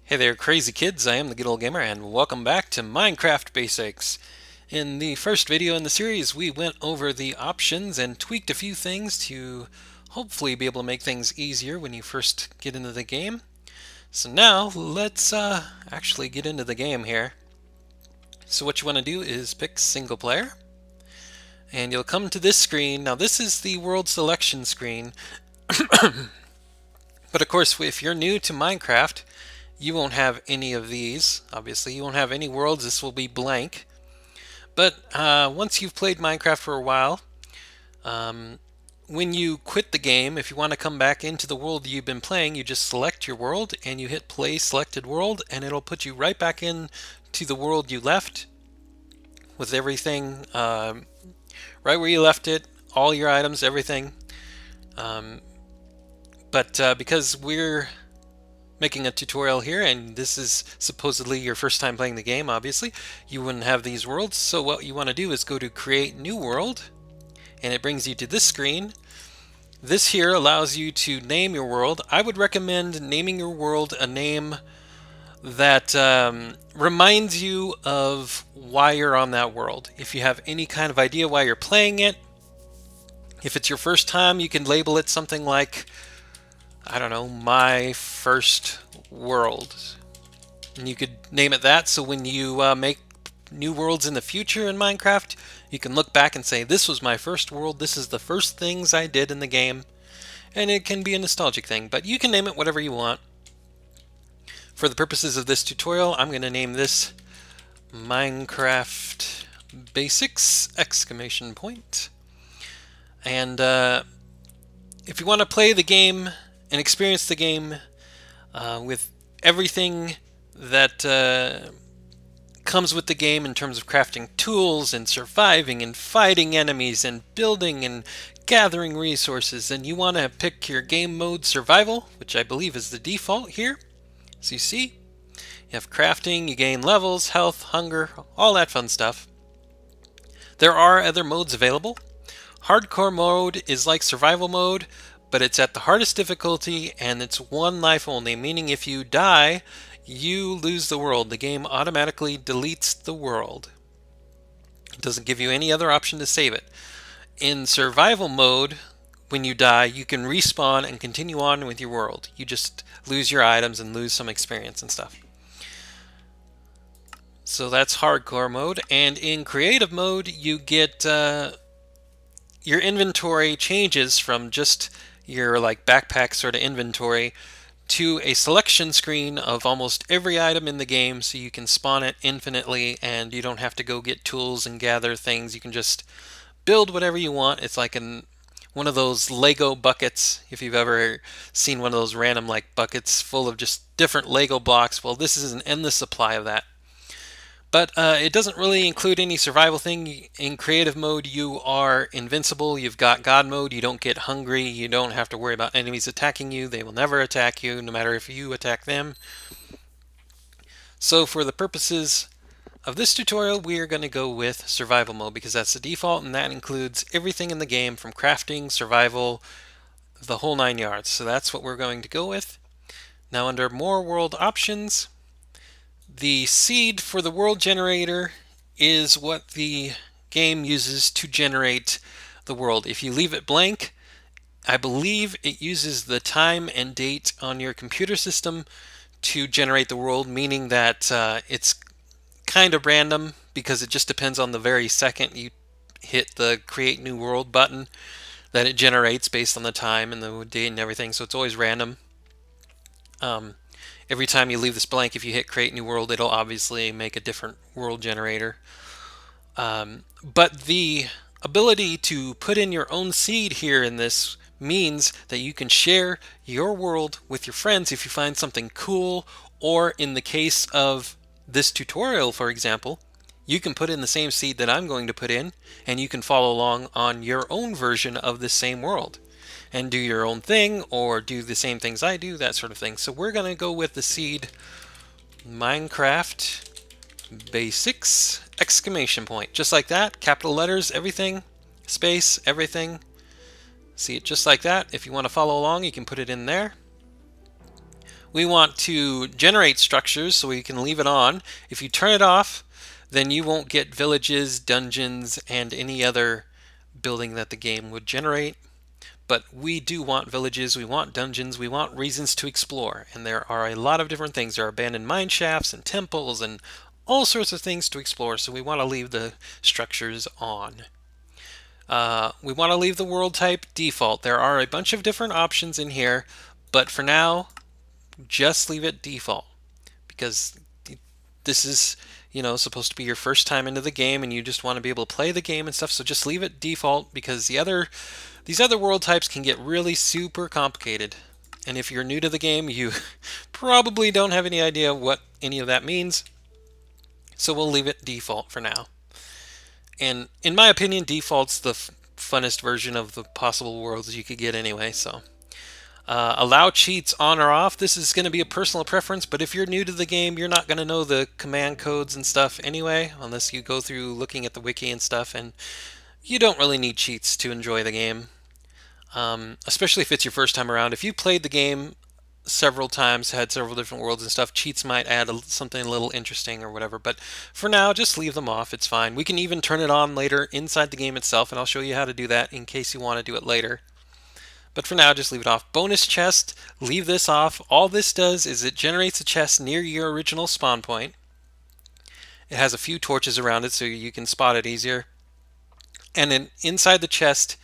Hey there, crazy kids. I am the Good Old Gamer, and welcome back to Minecraft Basics. In the first video in the series, we went over the options and tweaked a few things to hopefully be able to make things easier when you first get into the game. So now, let's actually get into the game here. So what you want to do is pick single player, and you'll come to this screen. Now this is the world selection screen, but of course if you're new to Minecraft, you won't have any of these. Obviously, you won't have any worlds. This will be blank. But once you've played Minecraft for a while, when you quit the game, if you want to come back into the world you've been playing, you just select your world and you hit play selected world, and it'll put you right back in to the world you left with everything right where you left it, all your items, everything. But because we're making a tutorial here, and this is supposedly your first time playing the game, obviously, you wouldn't have these worlds. So what you want to do is go to Create New World, and it brings you to this screen. This here allows you to name your world. I would recommend naming your world a name that reminds you of why you're on that world. If you have any kind of idea why you're playing it, if it's your first time, you can label it something like, I don't know, My First World. And you could name it that, so when you make new worlds in the future in Minecraft, you can look back and say, this was my first world, this is the first things I did in the game. And it can be a nostalgic thing, but you can name it whatever you want. For the purposes of this tutorial, I'm going to name this Minecraft Basics! Exclamation point. And if you want to play the game and experience the game with everything that comes with the game in terms of crafting tools and surviving and fighting enemies and building and gathering resources, and you want to pick your game mode survival, which I believe is the default here. So you see, you have crafting, you gain levels, health, hunger, all that fun stuff. There are other modes available. Hardcore mode is like survival mode, but it's at the hardest difficulty, and it's one life only, meaning if you die, you lose the world. The game automatically deletes the world. It doesn't give you any other option to save it. In survival mode, when you die, you can respawn and continue on with your world. You just lose your items and lose some experience and stuff. So that's hardcore mode. And in creative mode, you get your inventory changes from just your like backpack sort of inventory to a selection screen of almost every item in the game, so you can spawn it infinitely and you don't have to go get tools and gather things. You can just build whatever you want. It's like one of those Lego buckets, if you've ever seen one of those random like buckets full of just different Lego blocks. Well, this is an endless supply of that. But it doesn't really include any survival thing. In creative mode, you are invincible. You've got God mode. You don't get hungry. You don't have to worry about enemies attacking you. They will never attack you, no matter if you attack them. So for the purposes of this tutorial, we are going to go with survival mode, because that's the default, and that includes everything in the game from crafting, survival, the whole 9 yards. So that's what we're going to go with. Now under more world options, the seed for the world generator is what the game uses to generate the world. If you leave it blank, I believe it uses the time and date on your computer system to generate the world, meaning that it's kind of random, because it just depends on the very second you hit the create new world button that it generates based on the time and the date and everything. So it's always random. Every time you leave this blank, if you hit create new world, it'll obviously make a different world generator. But the ability to put in your own seed here in this means that you can share your world with your friends if you find something cool, or in the case of this tutorial, for example, you can put in the same seed that I'm going to put in, and you can follow along on your own version of the same world and do your own thing, or do the same things I do, that sort of thing. So we're going to go with the seed Minecraft Basics! Exclamation point. Just like that, capital letters, everything, space, everything. See it just like that. If you want to follow along, you can put it in there. We want to generate structures, so we can leave it on. If you turn it off, then you won't get villages, dungeons, and any other building that the game would generate. But we do want villages, we want dungeons, we want reasons to explore. And there are a lot of different things. There are abandoned mine shafts and temples and all sorts of things to explore, so we want to leave the structures on. We want to leave the world type default. There are a bunch of different options in here, but for now, just leave it default, because this is, supposed to be your first time into the game and you just want to be able to play the game and stuff, so just leave it default, because these other world types can get really super complicated. And if you're new to the game, you probably don't have any idea what any of that means. So we'll leave it default for now. And in my opinion, default's the funnest version of the possible worlds you could get anyway, so. Allow cheats on or off. This is going to be a personal preference, but if you're new to the game, you're not going to know the command codes and stuff anyway, unless you go through looking at the wiki and stuff, and you don't really need cheats to enjoy the game. Especially if it's your first time around. If you played the game several times, had several different worlds and stuff, cheats might add something a little interesting or whatever, but for now, just leave them off. It's fine. We can even turn it on later inside the game itself, and I'll show you how to do that in case you want to do it later. But for now, just leave it off. Bonus chest, leave this off. All this does is it generates a chest near your original spawn point. It has a few torches around it so you can spot it easier. And then inside the chest,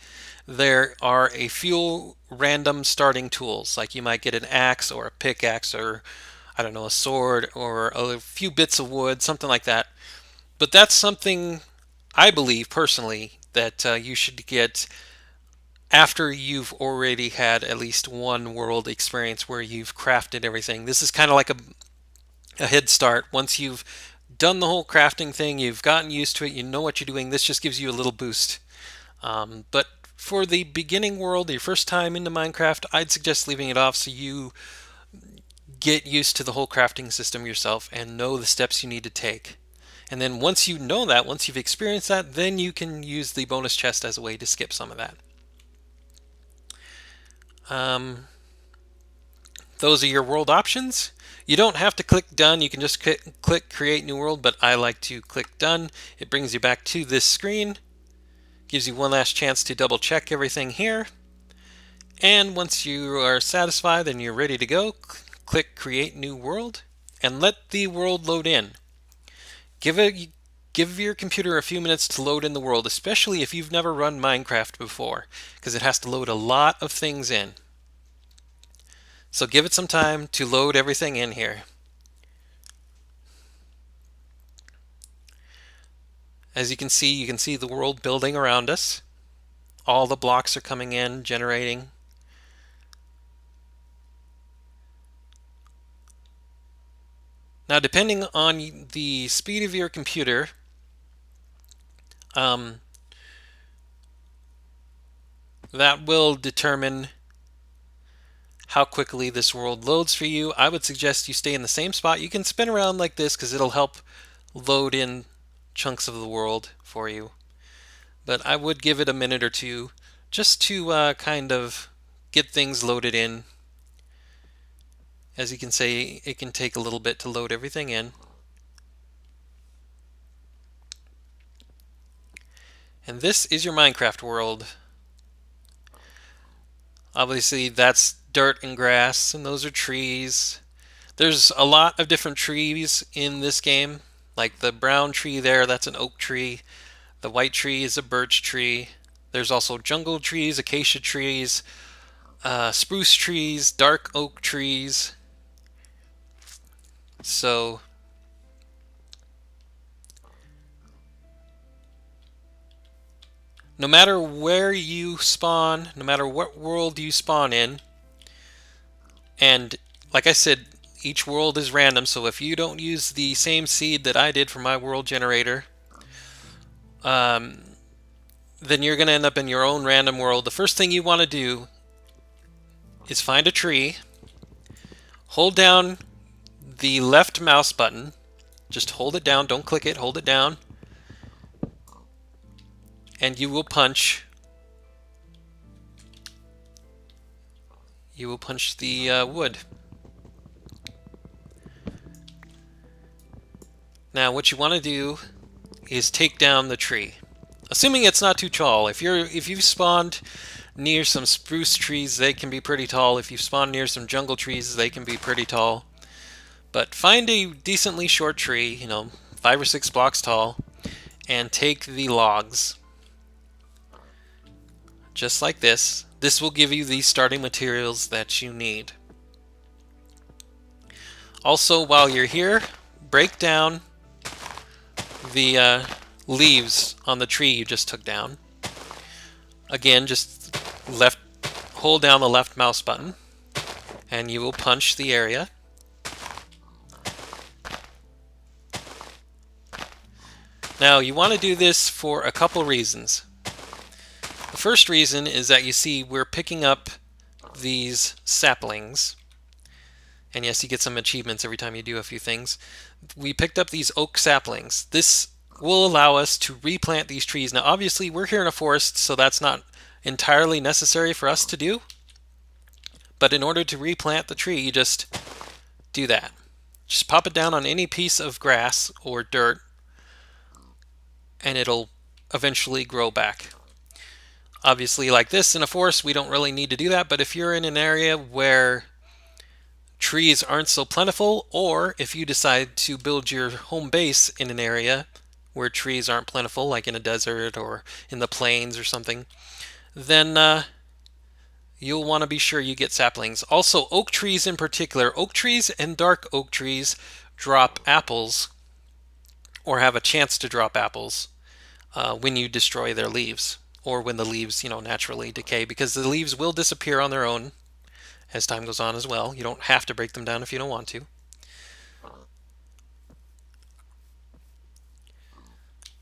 there are a few random starting tools. Like you might get an axe or a pickaxe or, I don't know, a sword or a few bits of wood, something like that. But that's something I believe personally that you should get after you've already had at least one world experience where you've crafted everything. This is kind of like a head start. Once you've done the whole crafting thing, you've gotten used to it, you know what you're doing, this just gives you a little boost. But for the beginning world, your first time into Minecraft, I'd suggest leaving it off so you get used to the whole crafting system yourself and know the steps you need to take. And then once you know that, once you've experienced that, then you can use the bonus chest as a way to skip some of that. Those are your world options. You don't have to click done, you can just click create new world, but I like to click done. It brings you back to this screen, gives you one last chance to double check everything here, and once you are satisfied and you're ready to go, click create new world and let the world load in. Give your computer a few minutes to load in the world, especially if you've never run Minecraft before, because it has to load a lot of things in. So give it some time to load everything in here. As you can see the world building around us. All the blocks are coming in, generating. Now, depending on the speed of your computer, that will determine how quickly this world loads for you. I would suggest you stay in the same spot. You can spin around like this because it'll help load in chunks of the world for you. But I would give it a minute or two just to kind of get things loaded in. As you can see, it can take a little bit to load everything in. And this is your Minecraft world. Obviously, that's dirt and grass, and those are trees. There's a lot of different trees in this game. Like the brown tree there, that's an oak tree. The white tree is a birch tree. There's also jungle trees, acacia trees, spruce trees, dark oak trees. So no matter where you spawn, no matter what world you spawn in, and like I said, each world is random, so if you don't use the same seed that I did for my world generator, then you're going to end up in your own random world. The first thing you want to do is find a tree, hold down the left mouse button, just hold it down, don't click it, hold it down, and you will punch the wood. Now what you want to do is take down the tree. Assuming it's not too tall. If you've spawned near some spruce trees, they can be pretty tall. If you've spawned near some jungle trees, they can be pretty tall. But find a decently short tree, 5 or 6 blocks tall, and take the logs. Just like this. This will give you the starting materials that you need. Also, while you're here, break down the leaves on the tree you just took down. Again, just hold down the left mouse button, and you will punch the area. Now, you want to do this for a couple reasons. The first reason is that you see we're picking up these saplings. And yes, you get some achievements every time you do a few things. We picked up these oak saplings. This will allow us to replant these trees. Now, obviously, we're here in a forest, so that's not entirely necessary for us to do. But in order to replant the tree, you just do that. Just pop it down on any piece of grass or dirt, and it'll eventually grow back. Obviously, like this in a forest, we don't really need to do that, but if you're in an area where trees aren't so plentiful, or if you decide to build your home base in an area where trees aren't plentiful, like in a desert or in the plains or something, then you'll want to be sure you get saplings. Also, oak trees in particular, oak trees and dark oak trees drop apples, or have a chance to drop apples, when you destroy their leaves, or when the leaves, naturally decay, because the leaves will disappear on their own as time goes on as well. You don't have to break them down if you don't want to.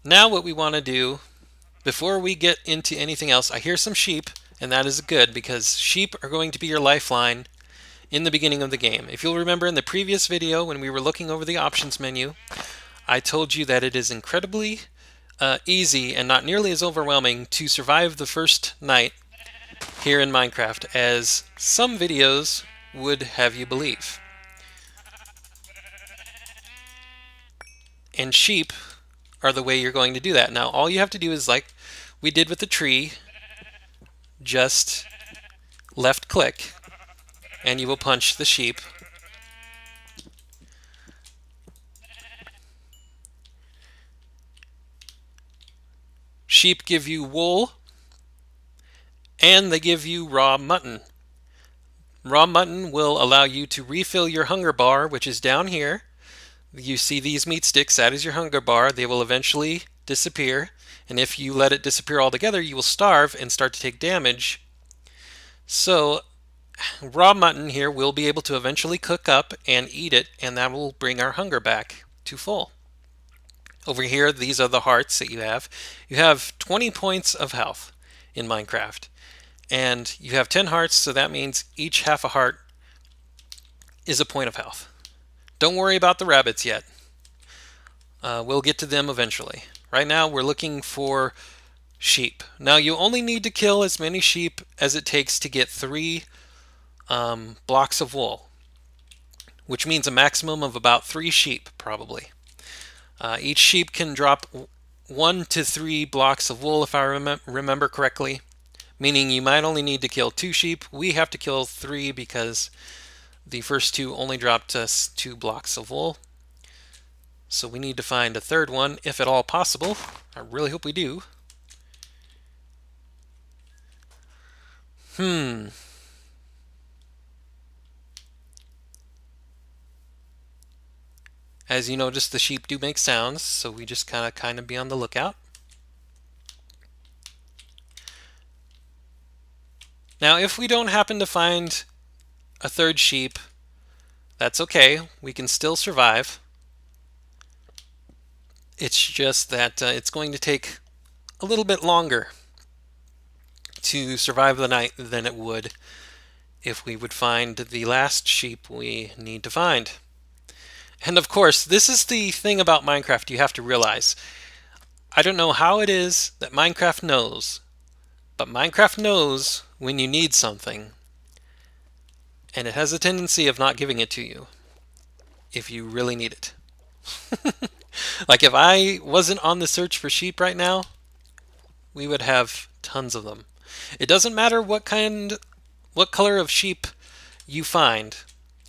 Now what we want to do, before we get into anything else, I hear some sheep, and that is good because sheep are going to be your lifeline in the beginning of the game. If you'll remember in the previous video when we were looking over the options menu, I told you that it is incredibly easy and not nearly as overwhelming to survive the first night here in Minecraft as some videos would have you believe. And sheep are the way you're going to do that. Now all you have to do is, like we did with the tree, just left click and you will punch the sheep. Sheep give you wool, and they give you raw mutton. Raw mutton will allow you to refill your hunger bar, which is down here. You see these meat sticks, that is your hunger bar. They will eventually disappear, and if you let it disappear altogether, you will starve and start to take damage. So raw mutton here we'll be able to eventually cook up and eat it, and that will bring our hunger back to full. Over here, these are the hearts that you have. You have 20 points of health in Minecraft. And you have 10 hearts, so that means each half a heart is a point of health. Don't worry about the rabbits yet. We'll get to them eventually. Right now, we're looking for sheep. Now, you only need to kill as many sheep as it takes to get 3 blocks of wool, which means a maximum of about 3 sheep, probably. Each sheep can drop 1 to 3 blocks of wool, if I remember correctly, meaning you might only need to kill 2 sheep. We have to kill 3 because the first 2 only dropped us 2 blocks of wool. So we need to find a third one, if at all possible. I really hope we do. As you notice, the sheep do make sounds, so we just kind of be on the lookout. Now, if we don't happen to find a third sheep, that's okay. We can still survive. It's just that it's going to take a little bit longer to survive the night than it would if we would find the last sheep we need to find. And of course, this is the thing about Minecraft you have to realize. I don't know how it is that Minecraft knows, but Minecraft knows when you need something, and it has a tendency of not giving it to you if you really need it. Like if I wasn't on the search for sheep right now, we would have tons of them. It doesn't matter what color of sheep you find.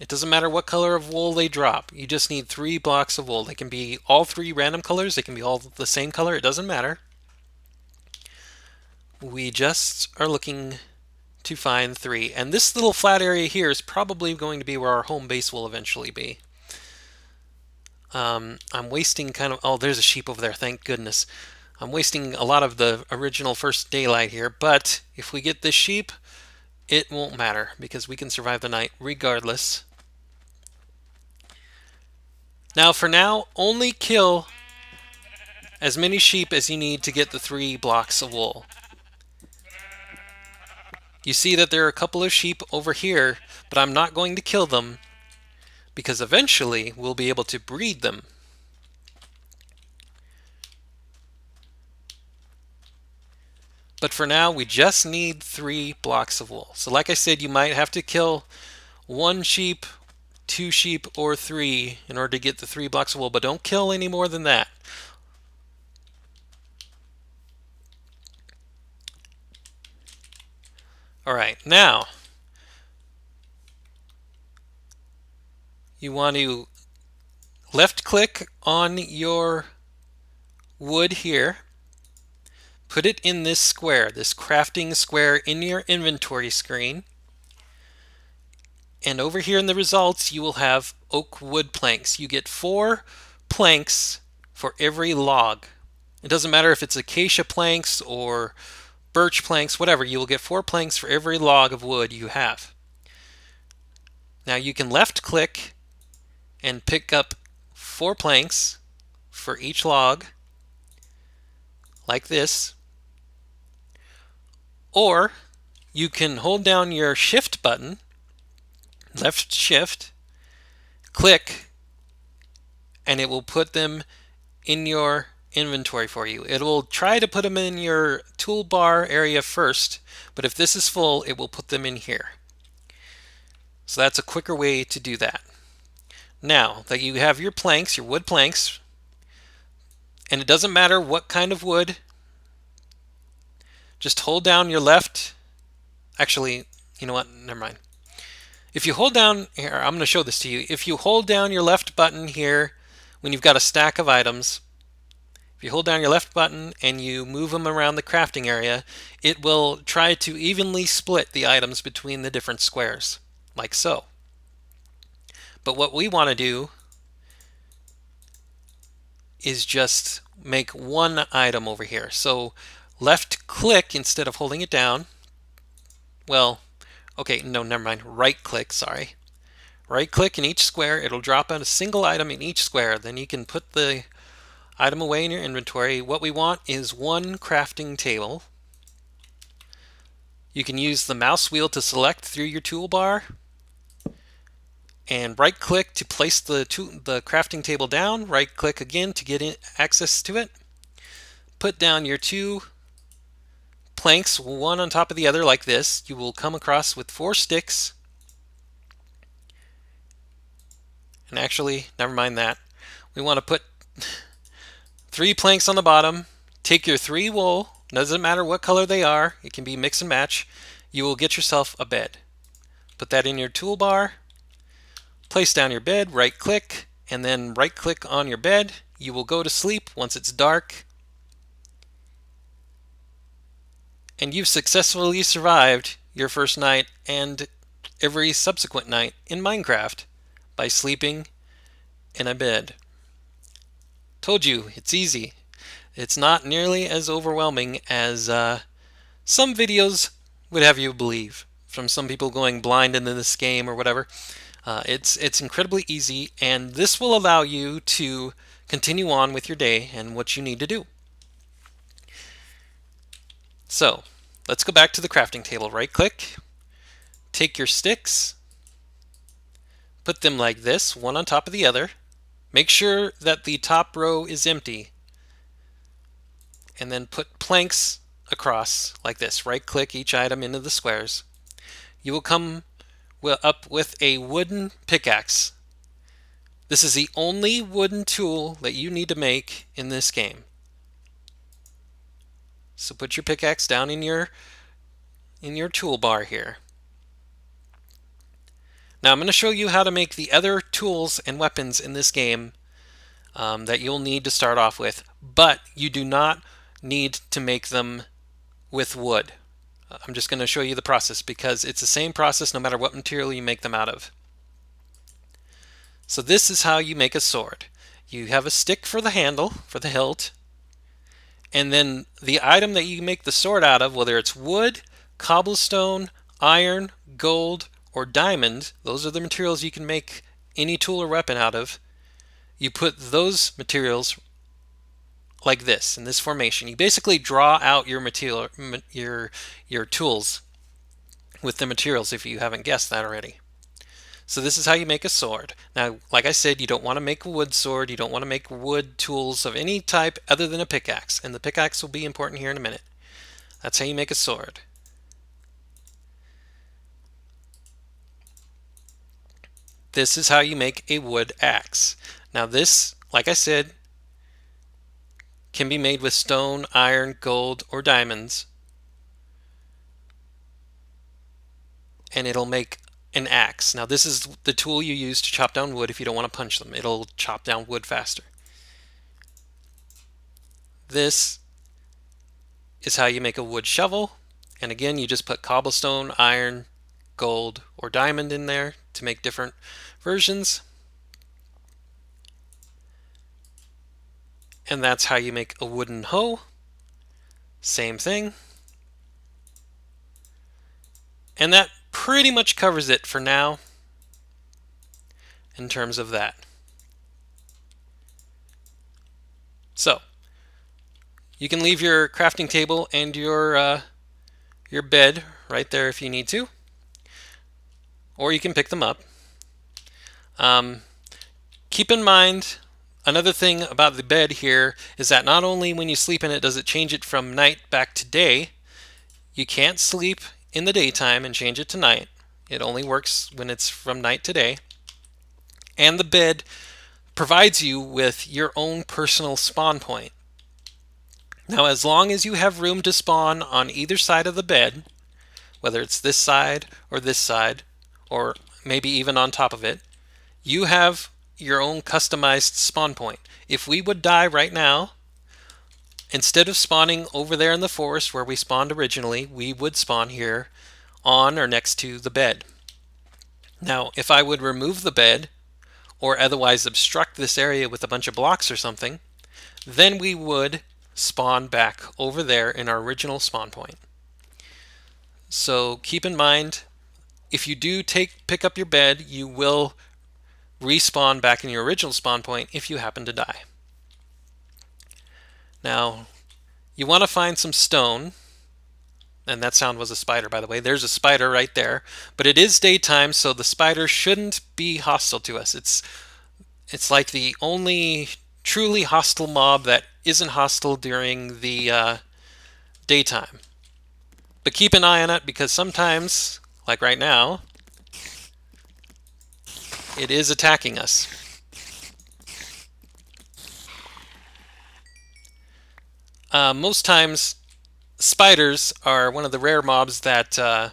It doesn't matter what color of wool they drop. You just need 3 blocks of wool. They can be all 3 random colors. They can be all the same color. It doesn't matter. We just are looking to find 3. And this little flat area here is probably going to be where our home base will eventually be. I'm wasting oh, there's a sheep over there, thank goodness. I'm wasting a lot of the original first daylight here, but if we get this sheep, it won't matter because we can survive the night regardless. Now, for now, only kill as many sheep as you need to get the 3 blocks of wool. You see that there are a couple of sheep over here, but I'm not going to kill them because eventually we'll be able to breed them. But for now, we just need 3 blocks of wool. So like I said, you might have to kill 1 sheep, 2 sheep, or 3 in order to get the 3 blocks of wool, but don't kill any more than that. Alright, now you want to left click on your wood here, put it in this square, this crafting square in your inventory screen, and over here in the results you will have oak wood planks. You get 4 planks for every log. It doesn't matter if it's acacia planks or birch planks, whatever, you will get 4 planks for every log of wood you have. Now you can left click and pick up 4 planks for each log, like this. Or you can hold down your shift button, left shift, click, and it will put them in your inventory for you. It will try to put them in your toolbar area first, but if this is full, it will put them in here. So that's a quicker way to do that. Now that you have your planks, your wood planks, and it doesn't matter what kind of wood, just hold down your left. Actually, you know what? Never mind. If you hold down here, I'm going to show this to you. If you hold down your left button here when you've got a stack of items, if you hold down your left button and you move them around the crafting area, it will try to evenly split the items between the different squares, like so. But what we want to do is just make one item over here. So left click instead of holding it down. Well, okay, no, never mind. Right click, sorry. Right click in each square. It'll drop out a single item in each square. Then you can put the item away in your inventory. What we want is 1 crafting table. You can use the mouse wheel to select through your toolbar, and right click to place the crafting table down. Right click again to get access to it. Put down your 2 planks, one on top of the other like this. You will come across with 4 sticks. And actually, never mind that. We want to put 3 planks on the bottom. Take your 3 wool. Doesn't matter what color they are. It can be mix and match. You will get yourself a bed. Put that in your toolbar. Place down your bed, right click, and then right click on your bed. You will go to sleep once it's dark. And you've successfully survived your first night and every subsequent night in Minecraft by sleeping in a bed. Told you, it's easy. It's not nearly as overwhelming as some videos would have you believe, from some people going blind into this game or whatever. It's incredibly easy, and this will allow you to continue on with your day and what you need to do. So let's go back to the crafting table. Right click, take your sticks, put them like this, one on top of the other. Make sure that the top row is empty, and then put planks across like this. Right click each item into the squares. You will come up with a wooden pickaxe. This is the only wooden tool that you need to make in this game. So put your pickaxe down in your toolbar here. Now I'm going to show you how to make the other tools and weapons in this game that you'll need to start off with, but you do not need to make them with wood. I'm just going to show you the process because it's the same process no matter what material you make them out of. So this is how you make a sword. You have a stick for the handle, for the hilt, and then the item that you make the sword out of, whether it's wood, cobblestone, iron, gold, or diamond, those are the materials you can make any tool or weapon out of. You put those materials like this, in this formation. You basically draw out your material, your tools with the materials if you haven't guessed that already. So this is how you make a sword. Now, like I said, you don't want to make a wood sword. You don't want to make wood tools of any type other than a pickaxe. And the pickaxe will be important here in a minute. That's how you make a sword. This is how you make a wood axe. Now this, like I said, can be made with stone, iron, gold, or diamonds. And it'll make an axe. Now this is the tool you use to chop down wood if you don't want to punch them. It'll chop down wood faster. This is how you make a wood shovel. And again, you just put cobblestone, iron, gold, or diamond in there to make different versions. And that's how you make a wooden hoe. Same thing. And that pretty much covers it for now in terms of that. So you can leave your crafting table and your bed right there if you need to, or you can pick them up. Keep in mind, another thing about the bed here is that not only when you sleep in it does it change it from night back to day, you can't sleep in the daytime and change it to night. It only works when it's from night to day. And the bed provides you with your own personal spawn point. Now, as long as you have room to spawn on either side of the bed, whether it's this side, or maybe even on top of it, you have your own customized spawn point. If we would die right now, instead of spawning over there in the forest where we spawned originally, we would spawn here on or next to the bed. Now, if I would remove the bed or otherwise obstruct this area with a bunch of blocks or something, then we would spawn back over there in our original spawn point. So keep in mind, if you do pick up your bed, you will respawn back in your original spawn point if you happen to die. Now, you want to find some stone, and that sound was a spider, by the way. There's a spider right there, but it is daytime, so the spider shouldn't be hostile to us. It's like the only truly hostile mob that isn't hostile during the daytime. But keep an eye on it because sometimes, like right now, it is attacking us. Most times, spiders are one of the rare mobs that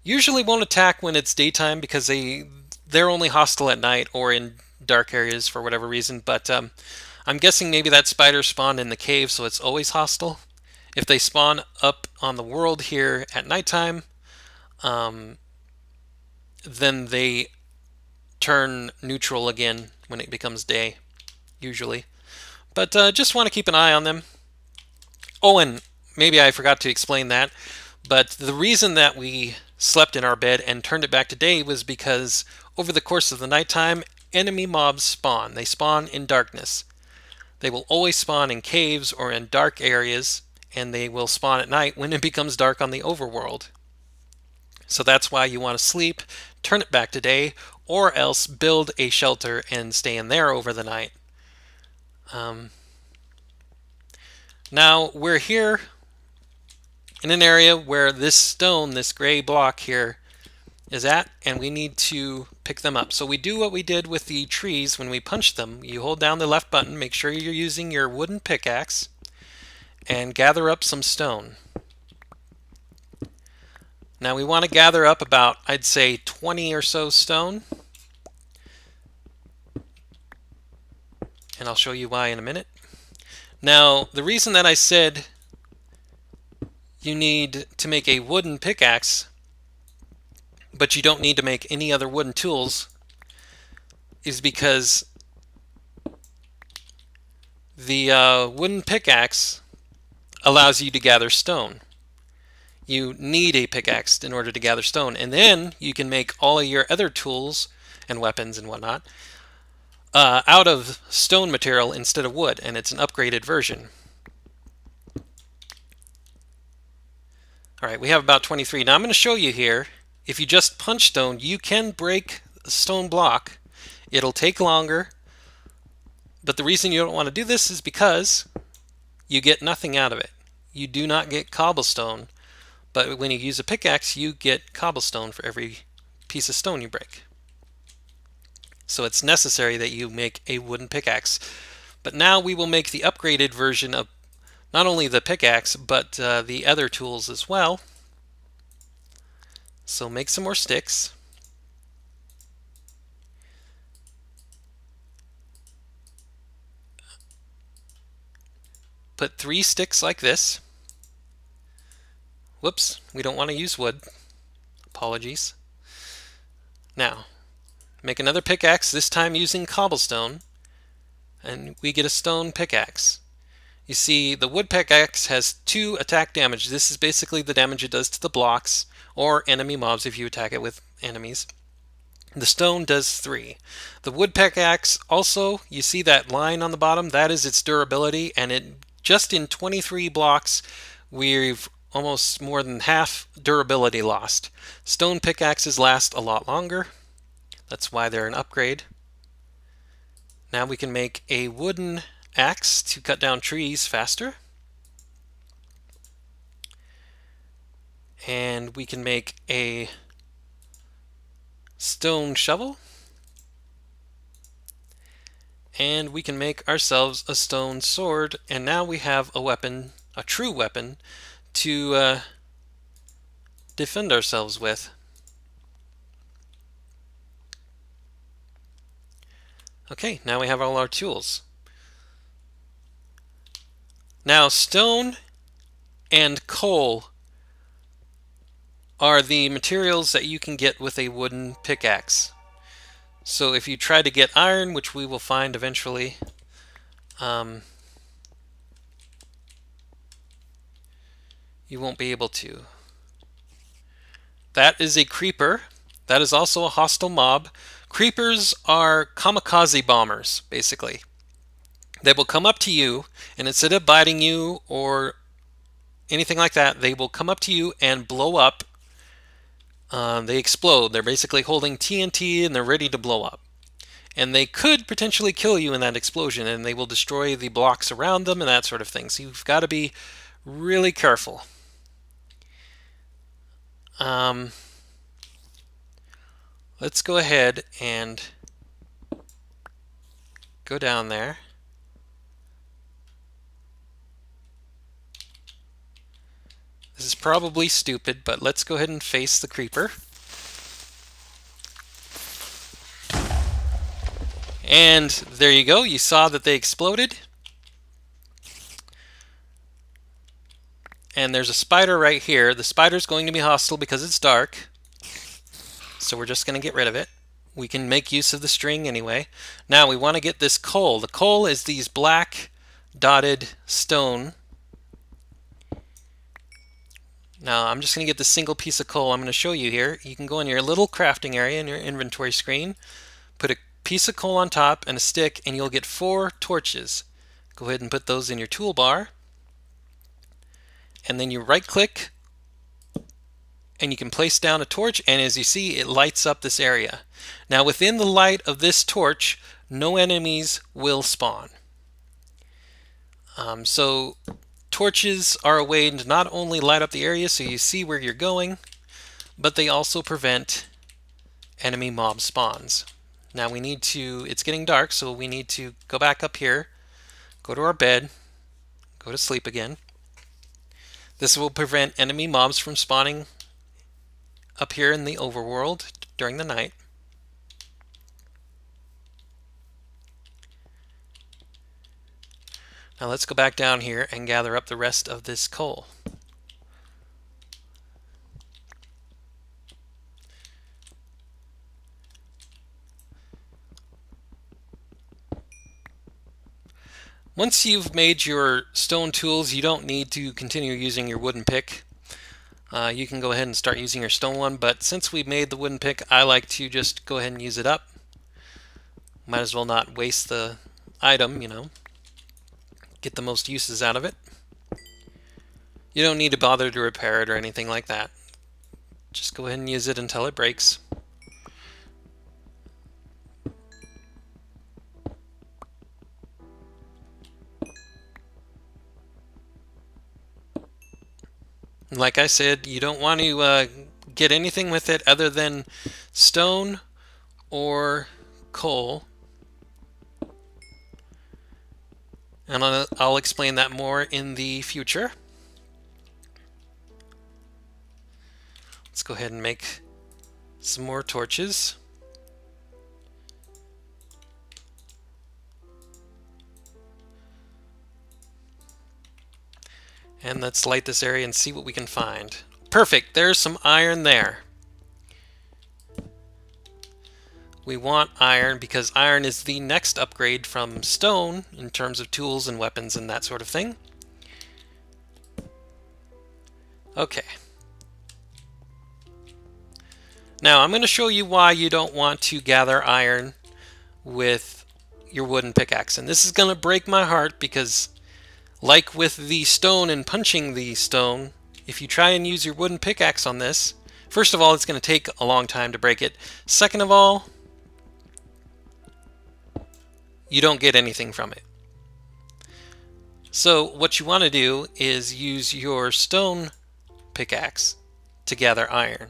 usually won't attack when it's daytime because they're only hostile at night or in dark areas for whatever reason. But I'm guessing maybe that spider spawned in the cave, so it's always hostile. If they spawn up on the world here at nighttime, then they turn neutral again when it becomes day, usually. But just want to keep an eye on them. Oh, and maybe I forgot to explain that, but the reason that we slept in our bed and turned it back to day was because over the course of the nighttime, enemy mobs spawn. They spawn in darkness. They will always spawn in caves or in dark areas, and they will spawn at night when it becomes dark on the overworld. So that's why you want to sleep, turn it back to day, or else build a shelter and stay in there over the night. Now we're here in an area where this stone, this gray block here, is at, and we need to pick them up. So we do what we did with the trees when we punched them. You hold down the left button, make sure you're using your wooden pickaxe, and gather up some stone. Now we want to gather up about, I'd say, 20 or so stone. And I'll show you why in a minute. Now, the reason that I said you need to make a wooden pickaxe, but you don't need to make any other wooden tools, is because the wooden pickaxe allows you to gather stone. You need a pickaxe in order to gather stone, and then you can make all of your other tools and weapons and whatnot out of stone material instead of wood, and it's an upgraded version. Alright, we have about 23. Now I'm going to show you here, if you just punch stone, you can break a stone block. It'll take longer, but the reason you don't want to do this is because you get nothing out of it. You do not get cobblestone, but when you use a pickaxe, you get cobblestone for every piece of stone you break. So it's necessary that you make a wooden pickaxe. But now we will make the upgraded version of not only the pickaxe, but the other tools as well. So make some more sticks. Put 3 sticks like this. Whoops, we don't want to use wood. Apologies. Now, make another pickaxe, this time using cobblestone, and we get a stone pickaxe. You see, the wood pickaxe has 2 attack damage. This is basically the damage it does to the blocks or enemy mobs if you attack it with enemies. The stone does 3. The wood pickaxe also, you see that line on the bottom? That is its durability, and it just in 23 blocks, we've almost more than half durability lost. Stone pickaxes last a lot longer. That's why they're an upgrade. Now we can make a wooden axe to cut down trees faster. And we can make a stone shovel. And we can make ourselves a stone sword. And now we have a weapon, a true weapon, to defend ourselves with. Okay, now we have all our tools. Now, stone and coal are the materials that you can get with a wooden pickaxe. So if you try to get iron, which we will find eventually, you won't be able to. That is a creeper. That is also a hostile mob. Creepers are kamikaze bombers, basically. They will come up to you, and instead of biting you or anything like that, they will come up to you and blow up. They explode. They're basically holding TNT, and they're ready to blow up. And they could potentially kill you in that explosion, and they will destroy the blocks around them and that sort of thing. So you've got to be really careful. Let's go ahead and go down there. This is probably stupid, but let's go ahead and face the creeper. And there you go. You saw that they exploded. And there's a spider right here. The spider's going to be hostile because it's dark. So we're just going to get rid of it. We can make use of the string anyway. Now we want to get this coal. The coal is these black dotted stone. Now I'm just going to get the single piece of coal I'm going to show you here. You can go in your little crafting area in your inventory screen, put a piece of coal on top and a stick, and you'll get 4 torches. Go ahead and put those in your toolbar. And then you right click and you can place down a torch, and as you see, it lights up this area. Now within the light of this torch, no enemies will spawn. So torches are a way to not only light up the area so you see where you're going, but they also prevent enemy mob spawns. Now we need to, it's getting dark, so we need to go back up here, go to our bed, go to sleep again. This will prevent enemy mobs from spawning up here in the overworld during the night. Now let's go back down here and gather up the rest of this coal. Once you've made your stone tools, you don't need to continue using your wooden pick. You can go ahead and start using your stone one, but since we made the wooden pick, I like to just go ahead and use it up. Might as well not waste the item, you know. Get the most uses out of it. You don't need to bother to repair it or anything like that. Just go ahead and use it until it breaks. Like I said, you don't want to get anything with it other than stone or coal. And I'll explain that more in the future. Let's go ahead and make some more torches. And let's light this area and see what we can find. Perfect, there's some iron there. We want iron because iron is the next upgrade from stone in terms of tools and weapons and that sort of thing. Okay. Now I'm going to show you why you don't want to gather iron with your wooden pickaxe. And this is going to break my heart because, like with the stone and punching the stone, if you try and use your wooden pickaxe on this, first of all, it's going to take a long time to break it. Second of all, you don't get anything from it. So what you want to do is use your stone pickaxe to gather iron.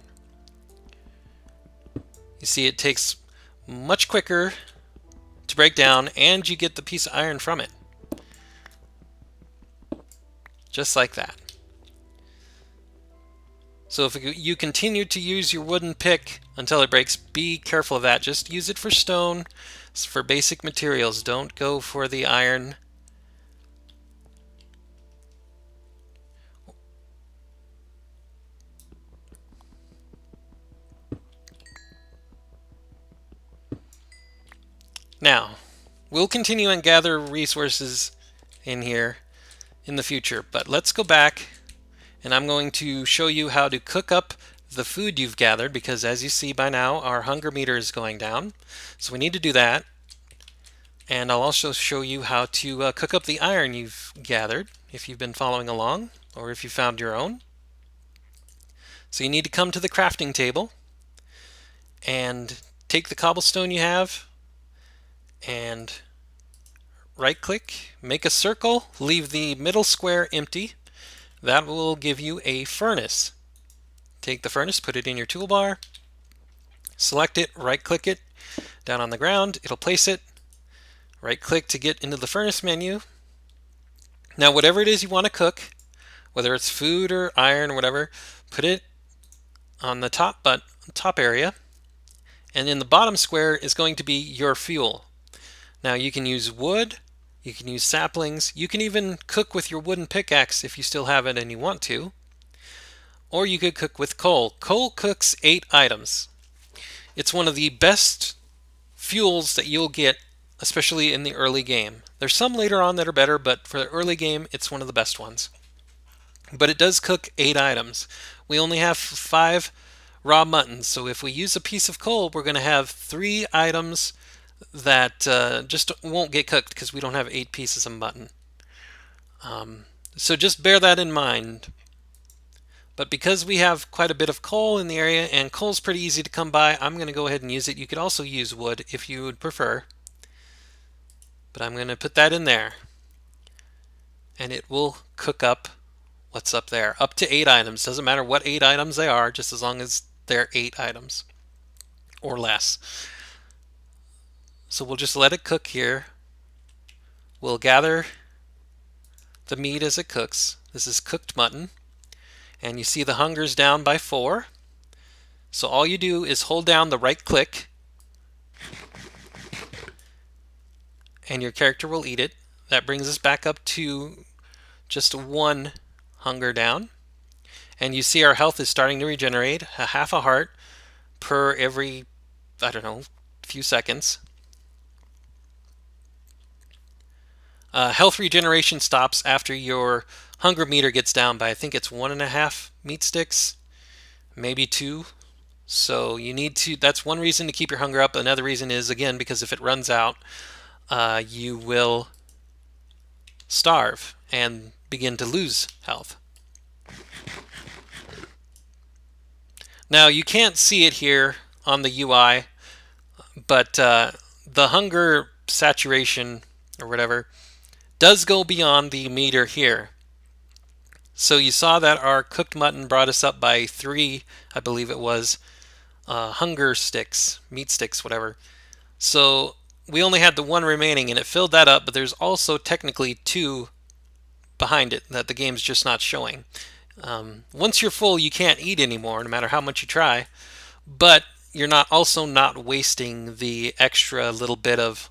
You see, it takes much quicker to break down, and you get the piece of iron from it. Just like that. So if you continue to use your wooden pick until it breaks, be careful of that. Just use it for stone, for basic materials. Don't go for the iron. Now, we'll continue and gather resources in here in the future, but let's go back and I'm going to show you how to cook up the food you've gathered, because as you see by now, our hunger meter is going down. So we need to do that. And I'll also show you how to cook up the iron you've gathered, if you've been following along, or if you found your own. So you need to come to the crafting table and take the cobblestone you have and right click, make a circle, leave the middle square empty. That will give you a furnace. Take the furnace, put it in your toolbar, select it, right click it down on the ground, it'll place it. Right click to get into the furnace menu. Now whatever it is you want to cook, whether it's food or iron or whatever, put it on the top area, and in the bottom square is going to be your fuel. Now you can use wood, you can use saplings, you can even cook with your wooden pickaxe if you still have it and you want to, or you could cook with coal. Coal cooks 8 items. It's one of the best fuels that you'll get, especially in the early game. There's some later on that are better, but for the early game, it's one of the best ones. But it does cook 8 items. We only have 5 raw muttons, so if we use a piece of coal, we're going to have 3 items that just won't get cooked because we don't have 8 pieces of mutton. So just bear that in mind. But because we have quite a bit of coal in the area, and coal's pretty easy to come by, I'm going to go ahead and use it. You could also use wood if you would prefer. But I'm going to put that in there. And it will cook up what's up there. Up to 8 items. Doesn't matter what 8 items they are, just as long as they're 8 items. or less. So we'll just let it cook here. We'll gather the meat as it cooks. This is cooked mutton. And you see the hunger's down by 4. So all you do is hold down the right click and your character will eat it. That brings us back up to just 1 hunger down. And you see our health is starting to regenerate, a half a heart per every, I don't know, few seconds. Health regeneration stops after your hunger meter gets down by, I think it's 1.5 meat sticks, maybe 2. So you need to, that's one reason to keep your hunger up. Another reason is, again, because if it runs out, you will starve and begin to lose health. Now you can't see it here on the UI, but the hunger saturation or whatever does go beyond the meter here. So you saw that our cooked mutton brought us up by 3, I believe it was, hunger sticks, meat sticks, whatever. So we only had the 1 remaining and it filled that up, but there's also technically 2 behind it that the game's just not showing. Once you're full, you can't eat anymore, no matter how much you try, but you're also not wasting the extra little bit of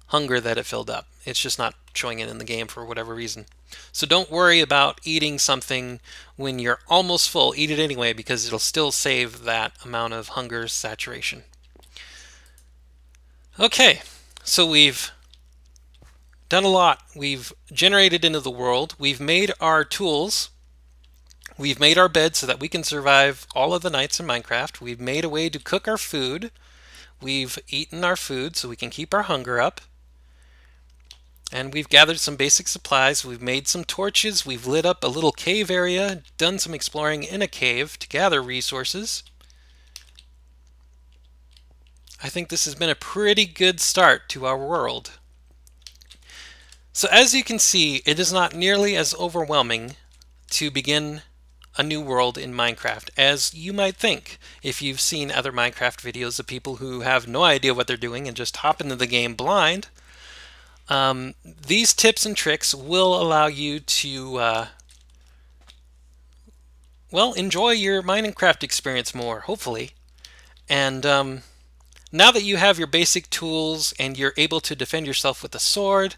hunger that it filled up. It's just not showing it in the game for whatever reason. So don't worry about eating something when you're almost full. Eat it anyway because it'll still save that amount of hunger saturation. Okay, so we've done a lot. We've generated into the world. We've made our tools. We've made our bed so that we can survive all of the nights in Minecraft. We've made a way to cook our food. We've eaten our food so we can keep our hunger up. And we've gathered some basic supplies. We've made some torches. We've lit up a little cave area, done some exploring in a cave to gather resources. I think this has been a pretty good start to our world. So as you can see, it is not nearly as overwhelming to begin a new world in Minecraft as you might think if you've seen other Minecraft videos of people who have no idea what they're doing and just hop into the game blind. These tips and tricks will allow you to well, enjoy your Minecraft experience more, hopefully. And now that you have your basic tools and you're able to defend yourself with a sword,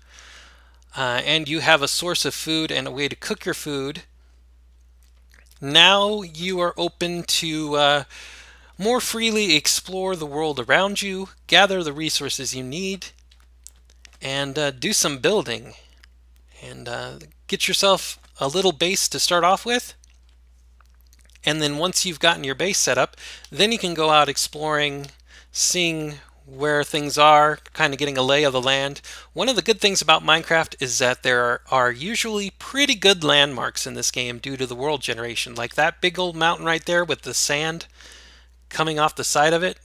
and you have a source of food and a way to cook your food, now you are open to more freely explore the world around you, gather the resources you need, and do some building. And get yourself a little base to start off with. And then once you've gotten your base set up, then you can go out exploring, seeing where things are, kind of getting a lay of the land. One of the good things about Minecraft is that there are usually pretty good landmarks in this game due to the world generation. Like that big old mountain right there with the sand coming off the side of it.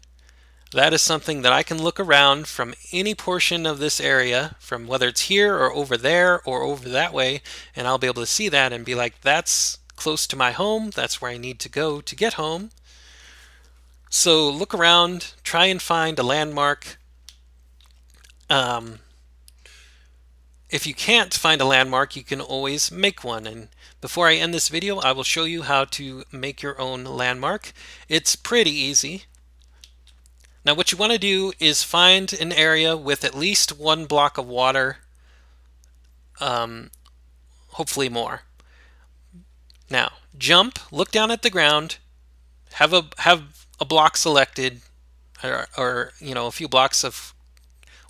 That is something that I can look around from any portion of this area, from whether it's here or over there or over that way, and I'll be able to see that and be like, that's close to my home, that's where I need to go to get home. So look around, try and find a landmark. If you can't find a landmark, you can always make one. And before I end this video, I will show you how to make your own landmark. It's pretty easy. Now what you want to do is find an area with at least 1 block of water, hopefully more. Now jump, look down at the ground, have a block selected, or you know, a few blocks of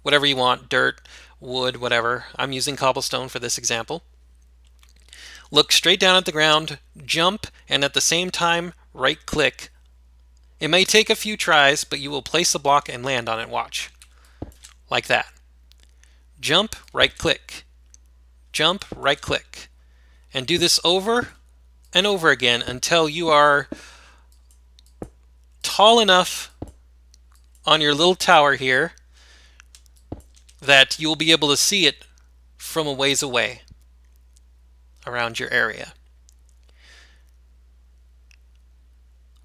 whatever you want, dirt, wood, whatever. I'm using cobblestone for this example. Look straight down at the ground, jump, and at the same time right click. It may take a few tries, but you will place the block and land on it. Watch. Like that. Jump, right click. Jump, right click. And do this over and over again until you are tall enough on your little tower here that you'll be able to see it from a ways away around your area.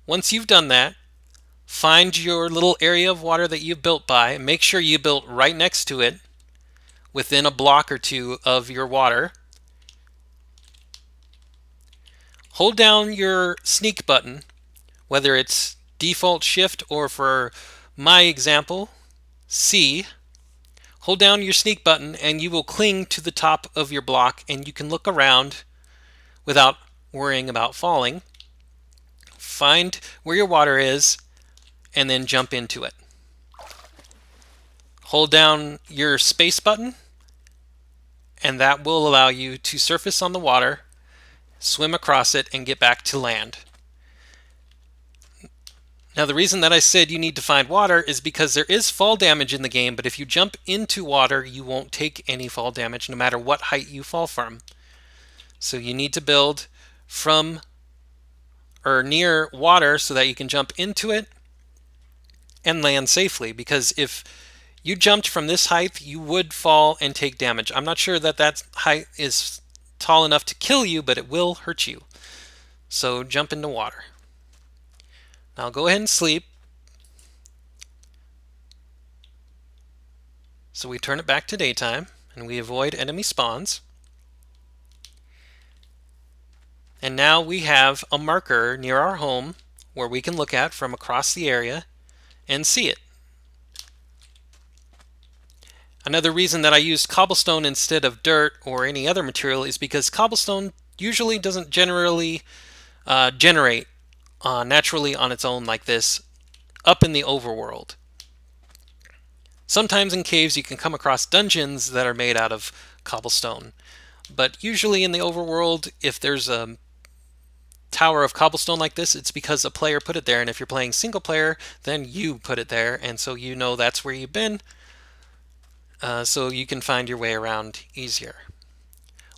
Once you've done that, Find your little area of water that you built by. Make sure you built right next to it, within a block or two of your water. Hold down your sneak button, whether it's default shift or, for my example, C. Hold down your sneak button and you will cling to the top of your block and you can look around without worrying about falling. Find where your water is and then jump into it. Hold down your space button and that will allow you to surface on the water, swim across it, and get back to land. Now, the reason that I said you need to find water is because there is fall damage in the game, but if you jump into water, you won't take any fall damage no matter what height you fall from. So you need to build from or near water so that you can jump into it and land safely, because if you jumped from this height, you would fall and take damage. I'm not sure that that height is tall enough to kill you, but it will hurt you. So jump into water. Now go ahead and sleep. So we turn it back to daytime and we avoid enemy spawns. And now we have a marker near our home where we can look at from across the area and see it. Another reason that I used cobblestone instead of dirt or any other material is because cobblestone usually doesn't generate naturally on its own like this up in the overworld. Sometimes in caves you can come across dungeons that are made out of cobblestone, but usually in the overworld, if there's a tower of cobblestone like this, it's because a player put it there, and if you're playing single player, then you put it there, and so you know that's where you've been, so you can find your way around easier.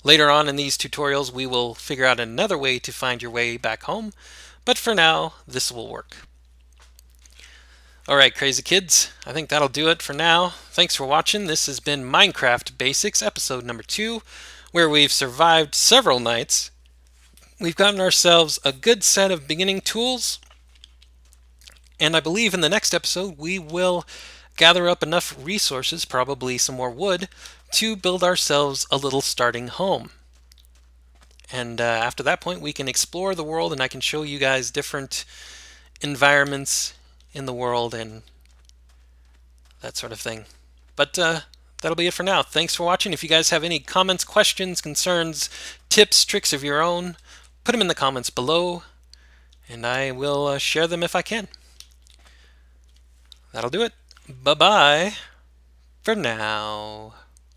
Later on in these tutorials, we will figure out another way to find your way back home, but for now, this will work. Alright, crazy kids, I think that'll do it for now. Thanks for watching. This has been Minecraft Basics, episode number 2, where we've survived several nights. We've gotten ourselves a good set of beginning tools, and I believe in the next episode we will gather up enough resources, probably some more wood, to build ourselves a little starting home. And after that point we can explore the world and I can show you guys different environments in the world and that sort of thing. But that'll be it for now. Thanks for watching. If you guys have any comments, questions, concerns, tips, tricks of your own, put them in the comments below and I will share them if I can. That'll do it. Bye-bye for now.